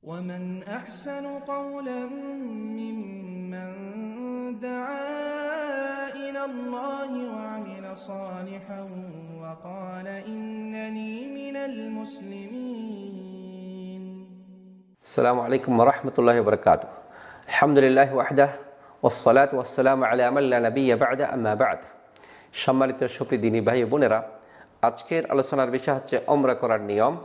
ومن أحسن قولا ممن دعا إلى الله وعمل صالحا وقال إنني من المسلمين. السلام عليكم ورحمة الله وبركاته. الحمد لله وحده والصلاة والسلام على من لا نبي بعد أما بعد. সম্মানিত সুপ্রিয় দিনী ভাই বোনেরা, আজকের আলোচনার বিষয় হচ্ছে ওমরা করার নিয়ম।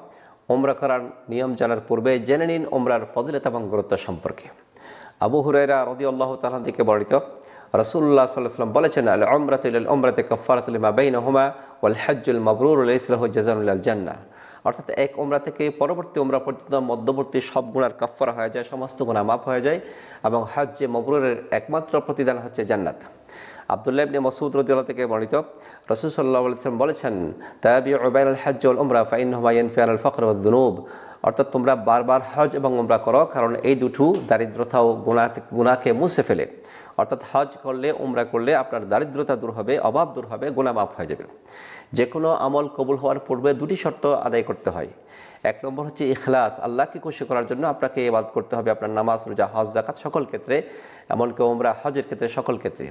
ওমরা করার নিয়ম জানার পূর্বে জেনে নিন ওমরার ফজিলত এবং গুরুত্ব সম্পর্কে। আবু হুরায়রা রাদিয়াল্লাহু তাআলা থেকে বর্ণিত, রাসূলুল্লাহ সাল্লাল্লাহু আলাইহি ওয়াসাল্লাম বলেছেন, আল উমরাতু ইলাল উমরাতি কাফফারাতুল লিমা বাইনাহুমা ওয়াল হজ্জুল মাবরুর লাইসা লাহু জাযাউন ইল্লাল জান্নাহ। অর্থাৎ এক ওমরা থেকে পরবর্তী ওমরা পর্যন্ত মধ্যবর্তী সব গুনার কাফফারা হয়ে যায়, সমস্ত গুনাহ মাফ হয়ে যায় এবং হজ্জে মাবরুরের একমাত্র প্রতিদান হচ্ছে জান্নাত। আব্দুল্লাহ ইবনে মাসউদ রাদিয়াল্লাহু থেকে বর্ণিত, রাসূল সাল্লাল্লাহু আলাইহি ওয়াসাল্লাম বলেছেন, তাবিউ বাইনাল হজ্জ ওয়াল উমরা ফাইন্নাহুমা ইয়ানফিয়ানুল ফাকর ওয়াদ দুনুব। অর্থাৎ তোমরা বারবার হজ এবং উমরা করো, কারণ এই দুটো দারিদ্রতা ও গুনাহকে মুছে ফেলে। অর্থাৎ হজ করলে, উমরা করলে আপনার দারিদ্রতা দূর হবে, অভাব দূর হবে, গুনাহ মাফ হয়ে যাবে। যে কোনো আমল কবুল হওয়ার পূর্বে দুটি শর্ত আদায় করতে হয়। এক নম্বর হচ্ছে ইখলাস, আল্লাহকে খুশি করার জন্য আপনাকে ইবাদত করতে হবে, আপনার নামাজ, রোজা, হজ, যাকাত সকল ক্ষেত্রে, এমনকি উমরা হজের ক্ষেত্রে সকল ক্ষেত্রে।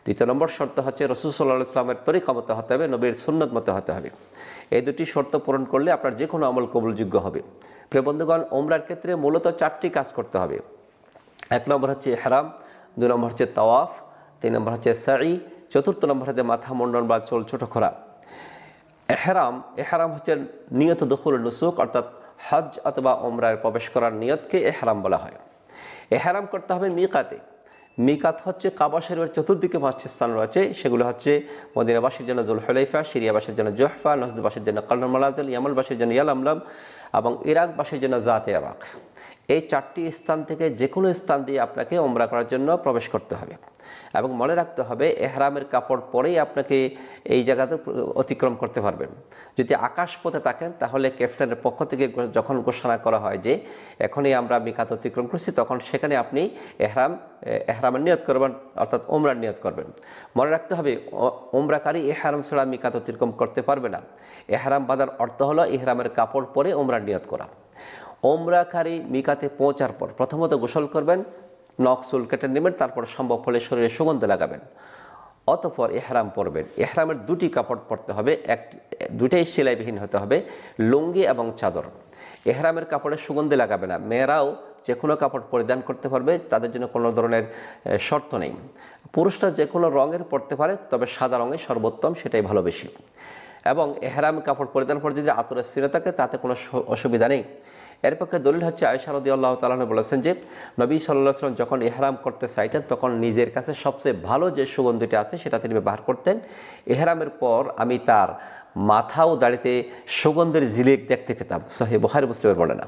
দ্বিতীয় নম্বর শর্ত হচ্ছে রাসূল সাল্লাল্লাহু আলাইহি ওয়াসাল্লামের তরিকা মতো হতে হবে, নবীর সুন্নত মতো হতে হবে। এই দুটি শর্ত পূরণ করলে আপনার যে কোনো আমল কবুলযোগ্য হবে। প্রিয় বন্ধুগণ, উমরার ক্ষেত্রে মূলত চারটি কাজ করতে হবে। এক নম্বর হচ্ছে ইহরাম, দুই নম্বর হচ্ছে তাওয়াফ, তিন নম্বর হচ্ছে সাই, চতুর্থ নম্বর হচ্ছে মাথা মুন্ডন বা চুল ছোট করা। এহরাম হচ্ছে নিয়ত দুখুল নুসুক, অর্থাৎ হজ অথবা উমরায় প্রবেশ করার নিয়তকে এহরাম বলা হয়। এহরাম করতে হবে মিকাতে। মিকাত হচ্ছে কাবা শরীফের চতুর্দিকে পাঁচটি স্থান রয়েছে, সেগুলো হচ্ছে মদিনাবাসীর জন্য যুলহুলাইফা, সিরিয়াবাসীর জন্য জুহফা, নজদবাসীর জন্য কালনুল মানাজিল, ইয়ামানবাসীর জন্য ইয়ালামলাম এবং ইরাকবাসীর জন্য জাতে ইরাক। এই চারটি স্থান থেকে যে কোনো স্থান দিয়ে আপনাকে উমরা করার জন্য প্রবেশ করতে হবে এবং মনে রাখতে হবে এহরামের কাপড় পরেই আপনাকে এই জায়গাতে অতিক্রম করতে পারবেন। যদি আকাশপথে থাকেন তাহলে ক্যাপ্টেনের পক্ষ থেকে যখন ঘোষণা করা হয় যে এখনই আমরা মিকাত অতিক্রম করছি, তখন সেখানে আপনি এহরামের নিয়ত করবেন, অর্থাৎ উমরার নিয়ত করবেন। মনে রাখতে হবে উমরাকারী এহরাম ছাড়া মিকাত অতিক্রম করতে পারবে না। এহরাম বাঁধার অর্থ হলো এহরামের কাপড় পরে উমরার নিয়ত করা। উমরাকারী মিকাতে পৌঁছার পর প্রথমত গোসল করবেন, নখ চুল কেটে নেবেন, তারপর সম্ভব হলে শরীরে সুগন্ধ লাগাবেন, অতঃপর এহরাম পরবেন। এহরামের দুটি কাপড় পরতে হবে, দুটাই সেলাইবিহীন হতে হবে, লুঙ্গি এবং চাদর। এহরামের কাপড়ে সুগন্ধি লাগাবে না। মেয়েরাও যে কোনো কাপড় পরিধান করতে পারবে, তাদের জন্য কোনো ধরনের শর্ত নেই। পুরুষরা যে কোনো রঙের পরতে পারে, তবে সাদা রঙে সর্বোত্তম, সেটাই ভালো বেশি। এবং এহরাম কাপড় পরিধান করে যদি আতরের স্থির থাকে তাতে কোনো অসুবিধা নেই। এর পক্ষে দলিল হচ্ছে আয়েশা রাদিয়াল্লাহু তাআলা বলেছেন যে নবী সাল্লাল্লাহু আলাইহি ওয়াসাল্লাম যখন ইহরাম করতে চাইতেন তখন নিজের কাছে সবচেয়ে ভালো যে সুগন্ধিটি আছে সেটা তিনি ব্যবহার করতেন। ইহরামের পর আমি তার মাথা ও দাড়িতে সুগন্ধের ঝিলিক দেখতে পেতাম। সহিহ বুখারী মুসলিমের বর্ণনা।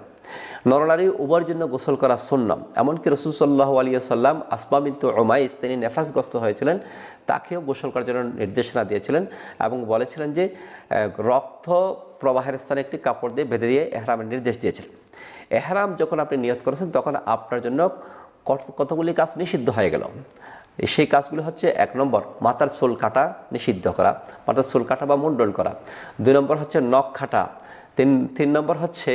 নরনারী উভয়ের জন্য গোসল করা সুন্নাহ। এমনকি রাসূল সাল্লাল্লাহু আলাইহি ওয়াসাল্লাম আসমা বিনতু উমাইস, তিনি নেফাসগ্রস্ত হয়েছিলেন, তাকেও গোসল করার জন্য নির্দেশনা দিয়েছিলেন এবং বলেছিলেন যে রক্ত প্রবাহের স্থানে একটি কাপড় দিয়ে বেঁধে দিয়ে এহরামের নির্দেশ দিয়েছিলেন। এহরাম যখন আপনি নিয়ত করেছেন তখন আপনার জন্য কতগুলি কাজ নিষিদ্ধ হয়ে গেল। সেই কাজগুলি হচ্ছে, এক নম্বর মাথার চুল কাটা নিষিদ্ধ করা, মাথার চুল কাটা বা মুন্ডন করা। দুই নম্বর হচ্ছে নখ কাটা। তিন নম্বর হচ্ছে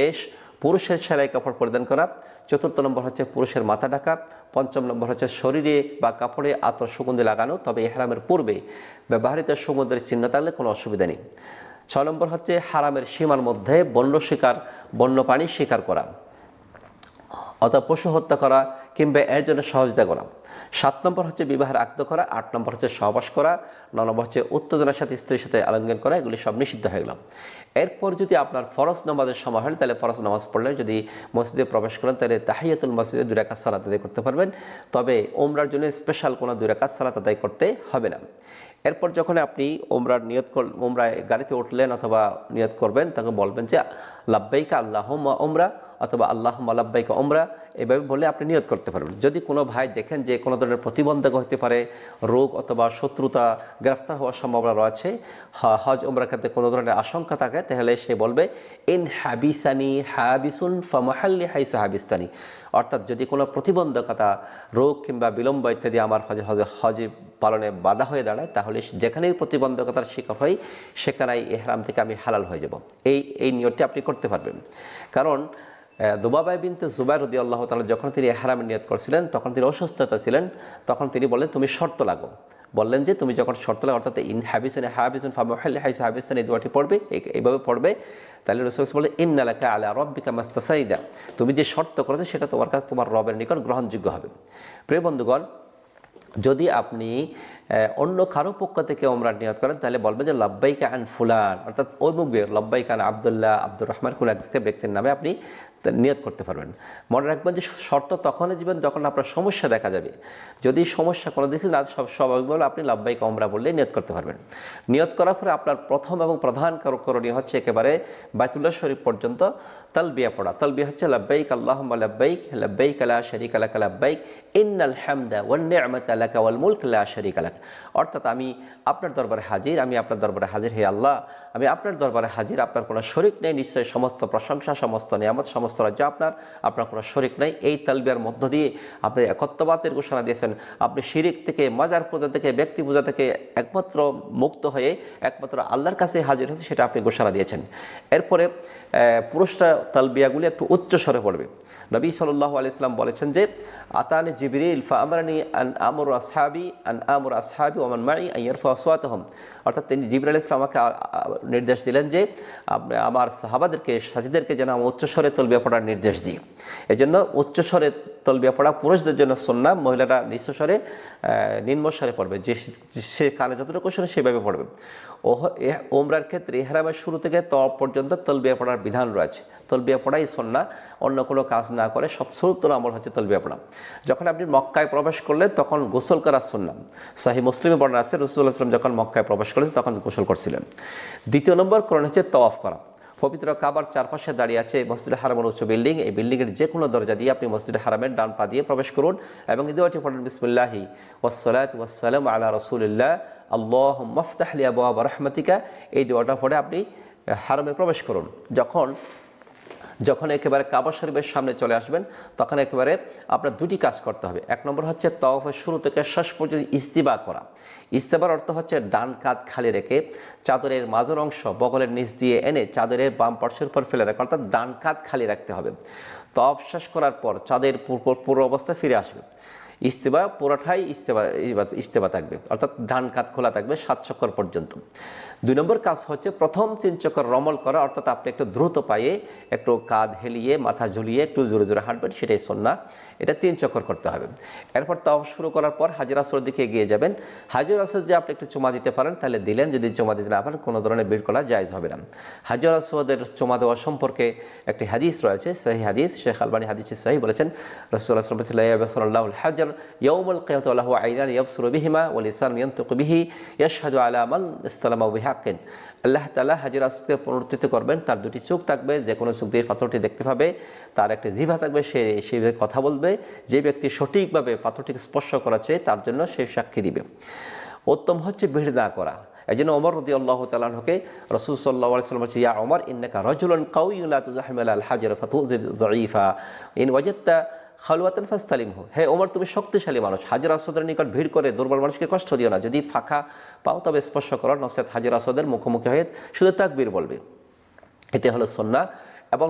পুরুষের সেলাই কাপড় পরিধান করা। চতুর্থ নম্বর হচ্ছে পুরুষের মাথা ঢাকা। পঞ্চম নম্বর হচ্ছে শরীরে বা কাপড়ে আতর সুগন্ধি লাগানো, তবে এহরামের পূর্বে ব্যবহৃত সুগন্ধের চিহ্ন থাকলে কোনো অসুবিধা নেই। 6 নম্বর হচ্ছে হারামের সীমার মধ্যে বন্যপ্রাণী শিকার করা অথবা পশু হত্যা করা কিংবা এর জন্য সহযোগিতা করা। 7 নম্বর হচ্ছে বিবাহের আকদ করা। 8 নম্বর হচ্ছে সহবাস করা। 9 নম্বর হচ্ছে উত্তেজনার সাথে স্ত্রীর সাথে আলিঙ্গন করা। এগুলি সব নিষিদ্ধ হয়ে গেল। এরপর যদি আপনার ফরজ নামাজের সময় হয় তাহলে ফরজ নামাজ পড়লে, যদি মসজিদে প্রবেশ করেন তাহলে তাহিয়াতুল মসজিদে 2 রাকাত সালাত আদায় করতে পারবেন। তবে উমরার জন্য স্পেশাল কোনো 2 রাকাত সালাত আদায় করতে হবে না। এরপর যখন আপনি উমরায় গাড়িতে উঠলেন অথবা নিয়ত করবেন, তখন বলবেন যে লাব্বাইকা আল্লাহুম্মা উমরা অথবা আল্লাহুম্মা লাব্বাইকা উমরা, এভাবে বলে আপনি নিয়ত করতে পারবেন। যদি কোনো ভাই দেখেন যে কোনো ধরনের প্রতিবন্ধক হতে পারে, রোগ অথবা শত্রুতা, গ্রেফতার হওয়ার সম্ভাবনা রয়েছে, হজ উমরার ক্ষেত্রে কোনো ধরনের আশঙ্কা থাকে, তাহলে সে বলবে ইন হাবিসানি হাবিসুন ফামাহাল্লি হাইসু হাবিস্তানি। অর্থাৎ যদি কোনো প্রতিবন্ধকতা, রোগ কিংবা বিলম্ব ইত্যাদি আমার হজে পালনে বাধা হয়ে দাঁড়ায়, তাহলে যেখানেই প্রতিবন্ধকতার শিকার হয় সেখানেই এহরাম থেকে আমি হালাল হয়ে যাব। এই নিয়তটি আপনি করতে পারবেন। কারণ দুবাবাই বিনতে জুবাইর রাদিয়াল্লাহু তাআলা যখন তিনি ইহরামের নিয়ত করছিলেন তখন তিনি অসুস্থতা ছিলেন, তখন তিনি বললেন তুমি শর্ত লাগো, বললেন যে তুমি যখন শর্ত লাগো অর্থাৎ ইন হাবিসান হাবিসুন ফামুহাল্লি হাইসা হাবিসান এই দোয়াটি পড়বে, এইভাবে পড়বে, তাহলে রাসূল বললেন ইন্না লাকা আলা রাব্বিকা মাস্তাসাইদা, তুমি যে শর্ত করেছো সেটা তোমার কাছে তোমার রবের নিকট গ্রহণযোগ্য হবে। প্রিয় বন্ধুগণ, যদি আপনি অন্য কারো পক্ষ থেকে ওমরার নিয়ত করেন তাহলে বলবেন যে লাব্বাইকা আন ফুলান, অর্থাৎ অমুক লাব্বাইকা আন আব্দুল্লাহ আব্দুর রহমান কোন একটা ব্যক্তির নামে আপনি নিয়ত করতে পারবেন। মনে রাখবেন যে শর্ত তখনই দিবেন যখন আপনার সমস্যা দেখা যাবে। যদি সমস্যা কোনো দিকে না স্বাভাবিকভাবে আপনি লাব্বাইকা ওমরা বললে নিয়ত করতে পারবেন। নিয়ত করার পরে আপনার প্রথম এবং প্রধান করণীয় হচ্ছে একেবারে বাইতুল্লাহ শরীফ পর্যন্ত তালবিয়া পড়া। তালবিয়া হচ্ছে লাব্বাইক আল্লাহুম্মা লাব্বাইক লাব্বাইক লা শারীকা লাকা লাব্বাইক ইন্নাল হামদা ওয়ান নি'মাতা লাকা ওয়াল মুলক লা শারীকা লাক। অর্থাৎ আমি আপনার দরবারে হাজির, আমি আপনার দরবারে হাজির, হে আল্লাহ আমি আপনার দরবারে হাজির, আপনার কোনো শরীক নেই, নিশ্চয়ই সমস্ত প্রশংসা সমস্ত নিয়ামত সমস্ত রাজ্য আপনার কোনো শরীক নেই। এই তালবিয়ার মধ্য দিয়ে আপনি একত্ববাদের ঘোষণা দিয়েছেন, আপনি শিরিক থেকে, মাজার পূজা থেকে, ব্যক্তি পূজা থেকে একমাত্র মুক্ত হয়ে একমাত্র আল্লাহর কাছে হাজির হয়েছে, সেটা আপনি ঘোষণা দিয়েছেন। এরপরে পুরুষরা তালবিয়াগুলি একটু উচ্চ স্বরে পড়বে। নবী সাল্লাল্লাহু আলাইহি ওয়াসাল্লাম বলেছেন যে আতানি জিবরিল ফাআমারানি আন আমুর আসহাবি ওয়া মান মাই আন ইয়ারফা আসওয়াতাহুম, অর্থাৎ তিনি জিবরাইল আলাইহিস সালাম আমাকে নির্দেশ দিলেন যে আমার সাহাবাদেরকে, সাথীদেরকে যেন আমি উচ্চস্বরে তলবিয়া পড়ার নির্দেশ দিই। এজন্য উচ্চস্বরে তলবিয়া পড়া পুরুষদের জন্য সুন্নাহ, মহিলারা নিম্নস্বরে নিম্নস্বরে পড়বে, যে সে কানে যতটুকু শুনে সেভাবে পড়বে। ওমরার ক্ষেত্রে ইহরামের শুরু থেকে তওয়াফ পর্যন্ত তলবিয়া পড়ার বিধান রয়েছে। তলবিয়া পড়াই সুন্নাহ, অন্য কোনো কাজ না করে সবচেয়ে আমল হচ্ছে তলবিয়া পড়া। যখন আপনি মক্কায় প্রবেশ করলেন তখন গোসল করা সুন্নাহ। সহিহ মুসলিমে বর্ণনা আছে রাসূলুল্লাহ সাল্লাল্লাহু আলাইহি ওয়াসাল্লাম যখন মক্কায় প্রবেশ করেছেন তখন গোসল করছিলেন। দ্বিতীয় নম্বর করণ হচ্ছে তাওয়াফ করা। পবিত্র কাবার চারপাশে দাঁড়িয়ে আছে মসজিদে হারামের উচ্চ বিল্ডিং, এই বিল্ডিংয়ের যে কোনো দরজা দিয়ে আপনি মসজিদে হারামের ডান পা দিয়ে প্রবেশ করুন এবং এই দোয়াটি পড়ুন বিসমিল্লাহি ওয়াসসালাতু ওয়াসসালামু আলা রাসূলিল্লাহ আল্লাহুম্মা ইফতাহ লি আবওয়াবা রাহমাতিকা। এই দোয়াটা পড়ে আপনি হারামে প্রবেশ করুন। যখন একেবারে কাবা শরীফের সামনে চলে আসবেন তখন একেবারে আপনার দুটি কাজ করতে হবে। এক নম্বর হচ্ছে তাওয়াফের শুরু থেকে শেষ পর্যন্ত ইস্তিবা করা। ইস্তিবার অর্থ হচ্ছে ডান কাঁধ খালি রেখে চাদরের মাঝের অংশ বগলের নিচ দিয়ে এনে চাদরের বাম পার্শ্বের উপর ফেলে রাখা, অর্থাৎ ডান কাঁধ খালি রাখতে হবে। তাওয়াফ শেষ করার পর চাঁদের পূর্ব অবস্থায় ফিরে আসবে। ইস্তিবা পুরোটাই ইস্তেবা থাকবে, অর্থাৎ ডান কাঁধ খোলা থাকবে 7 চক্কর পর্যন্ত। 2 নম্বর কাজ হচ্ছে প্রথম 3 চক্কর রমল করা, অর্থাৎ আপনি একটু দ্রুত পায়ে একটু কাঁধ হেলিয়ে মাথা ঝুলিয়ে একটু জোরে জোরে হাঁটবেন, সেটাই সুন্নাহ। এটা 3 চক্কর করতে হবে। এরপর তাওয়াফ শুরু করার পর হাজর আসওয়াদের দিকে এগিয়ে যাবেন। হাজর আসওয়াদ যদি আপনি একটু চুমা দিতে পারেন তাহলে দিলেন, যদি চুমা দিতে না পারেন কোনো ধরনের ভিড় করা জায়েজ হবে না। হাজর আসওয়াদের চুমা দেওয়া সম্পর্কে একটি হাদিস রয়েছে, সহিহ হাদিস, শেখ আলবানী হাদিসে সহিহ বলেছেন, রাসূলুল্লাহ সাল্লাল্লাহু আলাইহি ওয়াসাল্লাম ইয়াবসুরুল্লাহু আল-হাজর ইয়াউমুল কিয়ামাতি ওয়া লাহু আইনান ইয়াবসুরু বিহিমা ওয়া লিসানুন ইয়ানতিকু বিহি ইয়াশহাদু আলা মান ইসতালামা বিহাক্কিন। আল্লাহ তাআলা হাজর আসওয়াদকে পুনরুত্থিত করবেন, তার 2টি চোখ থাকবে, যে কোনো চোখ দিয়ে পাথরটি দেখতে পাবে, তার একটি জিহ্বা থাকবে, সে সেই কথা বলবে, যে ব্যক্তি সঠিকভাবে পাথরটিকে স্পর্শ করেছে তার জন্য সে সাক্ষী দিবে। উত্তম হচ্ছে ভিড় না করা। এই জন্য ওমর রাদিয়াল্লাহু তাআলা আনহুকে রাসূল সাল্লাল্লাহু আলাইহি ওয়াসাল্লাম বলেছে, ইয়া ওমর ইন্নাকা রাজুলুন কাউইয়্যুন লা তুযাহমিল আল হাজর ফাতুযিব যায়ীফা ইন ওয়াজাদতা খালওয়াতান ফাস্তালিমহু। হে ওমর, তুমি শক্তিশালী মানুষ, হাজর আসওয়াদের নিকট ভিড় করে দুর্বল মানুষকে কষ্ট দিও না। যদি ফাঁকা পাও তবে স্পর্শ করো, নচেত হাজর আসওয়াদের মুখোমুখি হয়ে শুধু তাকবীর বলবে। এটা হলো সুন্নাহ। এবং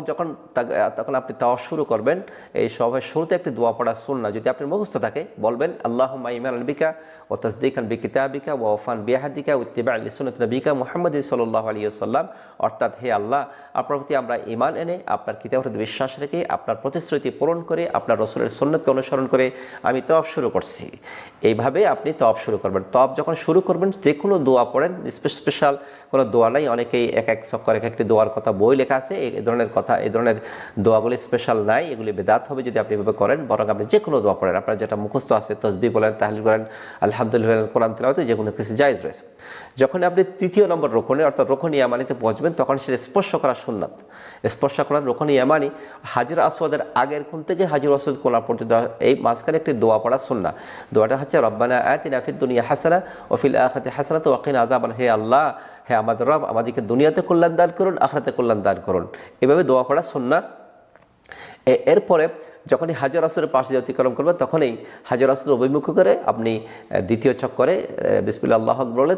তখন আপনি তাওয়াফ শুরু করবেন, এই সভায় শুরুতে একটি দোয়া পড়া সুন্নাহ, যদি আপনার মুখস্থ থাকে বলবেন আল্লাহুম্মা ঈমানান বিকা ওয়া তাসদীকান বিকিতাবিকা ওয়া ওয়াফান বিআহদিকা ওয়া ইত্তিবা'আন লিসুন্নাতি নাবিকা মুহাম্মাদিন সাল্লাল্লাহু আলাইহি ওয়াসাল্লাম। অর্থাৎ হে আল্লাহ, আপনার প্রতি আমরা ঈমান এনে আপনার কিতাবের প্রতি বিশ্বাস রেখে আপনার প্রতিশ্রুতি পূরণ করে আপনার রাসূলের সুন্নাতকে অনুসরণ করে আমি তাওয়াফ শুরু করছি। এইভাবে আপনি তাওয়াফ শুরু করবেন। তাওয়াফ যখন শুরু করবেন যে কোনো দোয়া পড়েন, স্পেশাল কোনো দোয়া নাই। অনেকেই এক চক্কর এক একটি দোয়ার কথা বই লেখা আছে, এই ধরনের কথা, এই ধরনের দোয়াগুলি স্পেশাল নাই, এগুলি বেদাত হবে যদি আপনি এভাবে করেন। বরং আপনি যে কোনো দোয়া পড়েন, আপনার যেটা মুখস্থ আছে, তসবিহ বলেন, তাহলিল করেন, আলহামদুলিল্লাহ, কোরআন তিলাওয়াতে যে কোনো কিছু জায়েজ রয়েছে। যখন আপনি 3য় নম্বর রুকনে অর্থাৎ রুকন ইয়ামানিতে পৌঁছবেন তখন সেটা স্পর্শ করা সুন্নাত। স্পর্শ করার রুকন ইয়ামানি হাজর আসওয়াদের আগের কোণ থেকে হাজর আসওয়াদ কোণা পর্যন্ত এই মাঝখানে একটি দোয়া পড়া সুন্নাহ। দোয়াটা হচ্ছে রব্বানা আতিনা ফিদ দুনিয়া হাসানা ওয়া ফিল আখিরাতি হাসানাতাও ওয়া কিনা আযাবান। হে আল্লাহ, হে আমাদের রব, আমাদেরকে দুনিয়াতে কল্যাণ দান করুন, আখিরাতে কল্যাণ দান করুন। এভাবে দোয়া পড়া সুন্নাহ। এরপরে যখনই হাজর আসরের পাশ দিয়ে অতিক্রম করবেন তখনই হাজর আসর অভিমুখ করে আপনি দ্বিতীয় চক্করে বিসমিল্লাহ আল্লাহু আকবার বলে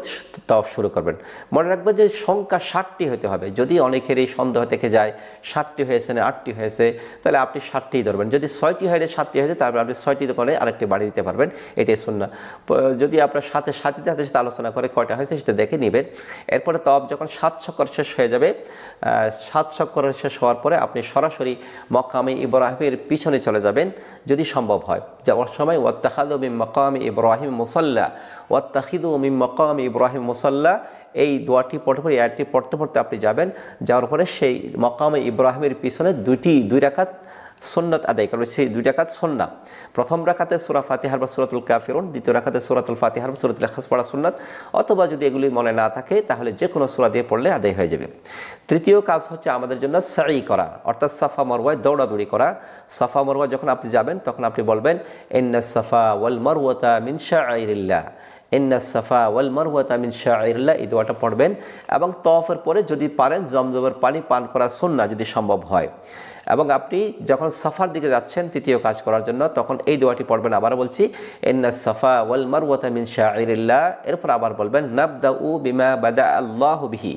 তাওয়াফ শুরু করবেন। মনে রাখবেন যে সংখ্যা 60টি হতে হবে। যদি অনেকেরই সন্দেহ থেকে যায় 60টি হয়েছে না 8টি হয়েছে, তাহলে আপনি 60টিই ধরবেন। যদি 6টি হয় 7টি হয়েছে তারপরে আপনি 6টি দোকানে আরেকটি বাড়ি দিতে পারবেন, এটাই সুন্নাহ। যদি আপনার সাথীদের হাতে সাথে আলোচনা করে কয়টা হয়েছে সেটা দেখে নেবেন। এরপরে তাওয়াফ যখন 7 চক্কর শেষ হয়ে যাবে, 7 চক্কর শেষ হওয়ার পরে আপনি সরাসরি মাকামে ইব্রাহিমের পিছনে চলে যাবেন যদি সম্ভব হয়। যাওয়ার সময় ওয়াত্তাখাযু মিন মাকামি ইব্রাহিম মুসাল্লা, ওয়াত্তাখিযু মিন মাকামি ইব্রাহিম মুসাল্লা, এই দোয়াটি পড়তে পড়ে আয়াতটি পড়তে পড়তে আপনি যাবেন। যাওয়ার পরে সেই মাকামে ইব্রাহিমের পিছনে দুই রাকাত সুন্নাত আদায় করবে। সেই 2 রাকাত সুন্নাহ। প্রথম রাকাতে সূরা ফাতিহার বা সূরাতুল কাফিরুন, দ্বিতীয় রাকাতে সূরাতুল ফাতিহার বা সূরাতুল ইখলাস পড়া সুন্নাত, অথবা যদি এগুলি মনে না থাকে তাহলে যে কোনো সূরা দিয়ে পড়লে আদায় হয়ে যাবে। তৃতীয় কাজ হচ্ছে আমাদের জন্য সাই করা, অর্থাৎ সাফা মারওয়ায় দৌড়াদৌড়ি করা। সাফা মারওয়া যখন আপনি যাবেন তখন আপনি বলবেন ইন্নাস সাফা ওয়াল মারওয়াতা মিন শাআইরিল্লাহ, ইন্নাস সাফা ওয়াল মারওয়াতা মিন শাআইরিল্লাহ, এই দোয়াটা পড়বেন। এবং তাওয়াফের পরে যদি পারেন জমজমের পানি পান করা সুন্নাহ যদি সম্ভব হয়। এবং আপনি যখন সাফার দিকে যাচ্ছেন তৃতীয় কাজ করার জন্য তখন এই দোয়াটি পড়বেন। আবার বলছি ইন্নাস সাফা ওয়াল মারওয়াতা মিন শাআইরিল্লাহ, এরপর আবার বলবেন নাবদাউ বিমা বাদা আল্লাহু বিহি,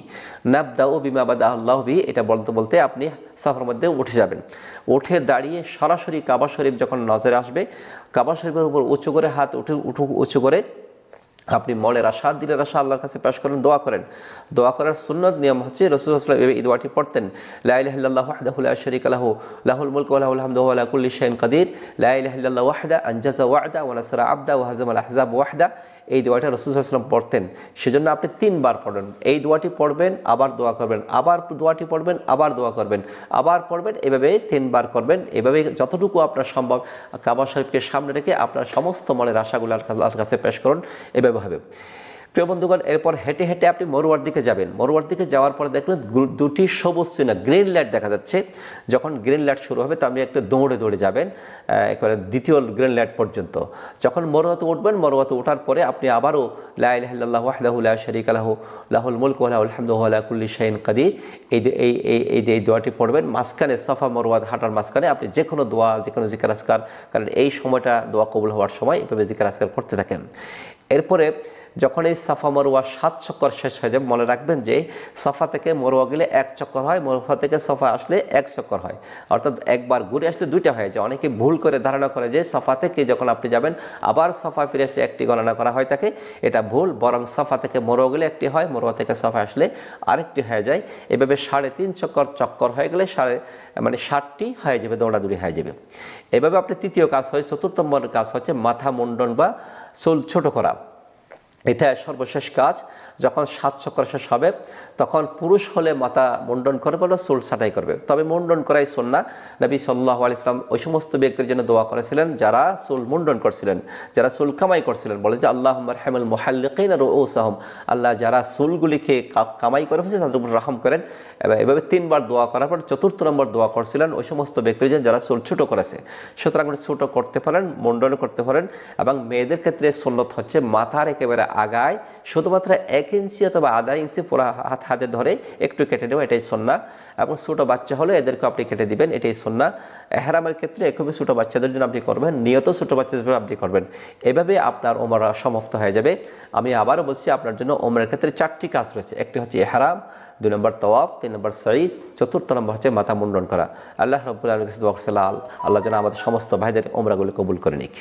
নাবদাউ বিমা বাদা আল্লাহু বিহি। এটা বলতে বলতে আপনি সাফার মধ্যে উঠে যাবেন। উঠে দাঁড়িয়ে সরাসরি কাবা শরীফ যখন নজরে আসবে, কাবা শরীফের উপর উঁচু করে হাত উঁচু করে আপনি মনের আশা দিলের আশা আল্লাহর কাছে পেশ করেন, দোয়া করেন। দোয়া করার সুন্নত নিয়ম হচ্ছে রাসূলুল্লাহ সাল্লাল্লাহু আলাইহি ওয়াসাল্লাম এই দোয়াটি পড়তেন, লা ইলাহা ইল্লাল্লাহু ওয়াহদাহু লা শারীকা লাহু লাহুল মুলকু ওয়া লাহুল হামদু ওয়া আলা কুল্লি শাইইন কাদির, লা ইলাহা ইল্লাল্লাহু ওয়াহদা আনজাযা ওয়া'দা ওয়া নাসরা আবদা ওয়া হাযামাল আহজাব ওয়াহদা। এই দোয়াটা রাসূলুল্লাহ সাল্লাল্লাহু আলাইহি ওয়াসাল্লাম পড়তেন। সেজন্য আপনি 3 বার পড়বেন। এই দোয়াটি পড়বেন, আবার দোয়া করবেন, আবার দোয়াটি পড়বেন, আবার দোয়া করবেন, আবার পড়বেন, এভাবে 3 বার করবেন। এভাবে যতটুকু আপনার সম্ভব কাবা শরীফকে সামনে রেখে আপনার সমস্ত মনের আশাগুলো আল্লাহর কাছে পেশ করুন। এভাবে হবে। প্রিয় বন্ধুগণ, এরপর হেঁটে হেঁটে আপনি মরুয়ার দিকে যাবেন। মরুয়ার দিকে যাওয়ার পরে দেখবেন 2টি সবুজ চিহ্ন গ্রিন লাইট দেখা যাচ্ছে। যখন গ্রিন লাইট শুরু হবে তো আপনি একটু দৌড়ে দৌড়ে যাবেন একেবারে দ্বিতীয় গ্রিন লাইট পর্যন্ত। যখন মরুয়াতে উঠবেন, মরুয়াতে ওঠার পরে আপনি আবারও লা ইলাহা ইল্লাল্লাহু ওয়াহদাহু লা শারীকা লাহু লাহুল মুলকু ওয়া লাহুল হামদু ওয়া আলা কুল্লি শাইইন কাদির, এই দোয়াটি পড়বেন। মাঝখানে সাফা মারওয়া হাঁটার মাঝখানে আপনি যে কোনো দোয়া, যে কোনো জিকির আজকার, কারণ এই সময়টা দোয়া কবুল হওয়ার সময় এভাবে জিকির আজকার করতে থাকেন। এরপরে যখন এই সাফা মারওয়া 7 চক্কর শেষ হয়ে যাবে, মনে রাখবেন যে সাফা থেকে মারওয়া গেলে 1 চক্কর হয়, মারওয়া থেকে সাফা আসলে 1 চক্কর হয়, অর্থাৎ একবার ঘুরে আসলে 2টা হয়ে যায়। অনেকে ভুল করে ধারণা করে যে সাফা থেকে যখন আপনি যাবেন আবার সাফা ফিরে আসলে 1টি গণনা করা হয় থাকে, এটা ভুল। বরং সাফা থেকে মারওয়া গেলে 1টি হয়, মারওয়া থেকে সাফা আসলে আরেকটি হয়ে যায়। এভাবে 3.5 চক্কর হয়ে গেলে 60টি হয়ে যাবে, দৌড়াদৌড়ি হয়ে যাবে। এভাবে আপনি তৃতীয় কাজ হয়। 4র্থ নম্বর কাজ হচ্ছে মাথা মুন্ডন বা চুল ছোট করা। এটা সর্বশেষ কাজ। যখন 7 চক্কর শেষ হবে তখন পুরুষ হলে মাথা মুন্ডন করবে না, চুল ছাঁটাই করবে। তবে মুন্ডন করাই সুন্নাহ। নবী সাল্লাল্লাহু আলাইহি ওয়াসাল্লাম ওই সমস্ত ব্যক্তির জন্য দোয়া করেছিলেন যারা চুল মুন্ডন করছিলেন, যারা চুল কামাই করছিলেন। বলে যে আল্লাহুম্মা আরহামিল মুহাল্লিকিনা রুউসাহুম, আল্লাহ যারা চুলগুলিকে কামাই করে ফেলেছে তাদের উপর রহম করেন। এভাবে 3 বার দোয়া করার পর 4র্থ নম্বর দোয়া করছিলেন ওই সমস্ত ব্যক্তির জন্য যারা চুল ছোটো করেছে। সুতরাং ছোটো করতে পারেন, মুন্ডন করতে পারেন। এবং মেয়েদের ক্ষেত্রে সুন্নত হচ্ছে মাথার একেবারে আগায় শুধুমাত্র 1 ইঞ্চি অথবা আধা ইঞ্চি পুরো হাতে ধরে একটু কেটে নেওয়া, এটাই সুন্নাহ। এবং ছোটো বাচ্চা হলে এদেরকে আপনি কেটে দিবেন, এটাই সুন্নাহ। ইহরামের ক্ষেত্রে খুবই ছোটো বাচ্চাদের জন্য আপনি করবেন, নিয়ত ছোটো বাচ্চাদের জন্য আপনি করবেন। এভাবে আপনার ওমরা সমাপ্ত হয়ে যাবে। আমি আবারও বলছি আপনার জন্য ওমরার ক্ষেত্রে 4টি কাজ রয়েছে। একটি হচ্ছে ইহরাম, 2 নম্বর তাওয়াফ, 3 নম্বর সাই, 4র্থ নম্বর হচ্ছে মাথা মুন্ডন করা। আল্লাহ রাব্বুল আলামিনের কাছে দোয়া করছি আল্লাহ যেন আমাদের সমস্ত ভাইদের ওমরাগুলো কবুল করে নিক।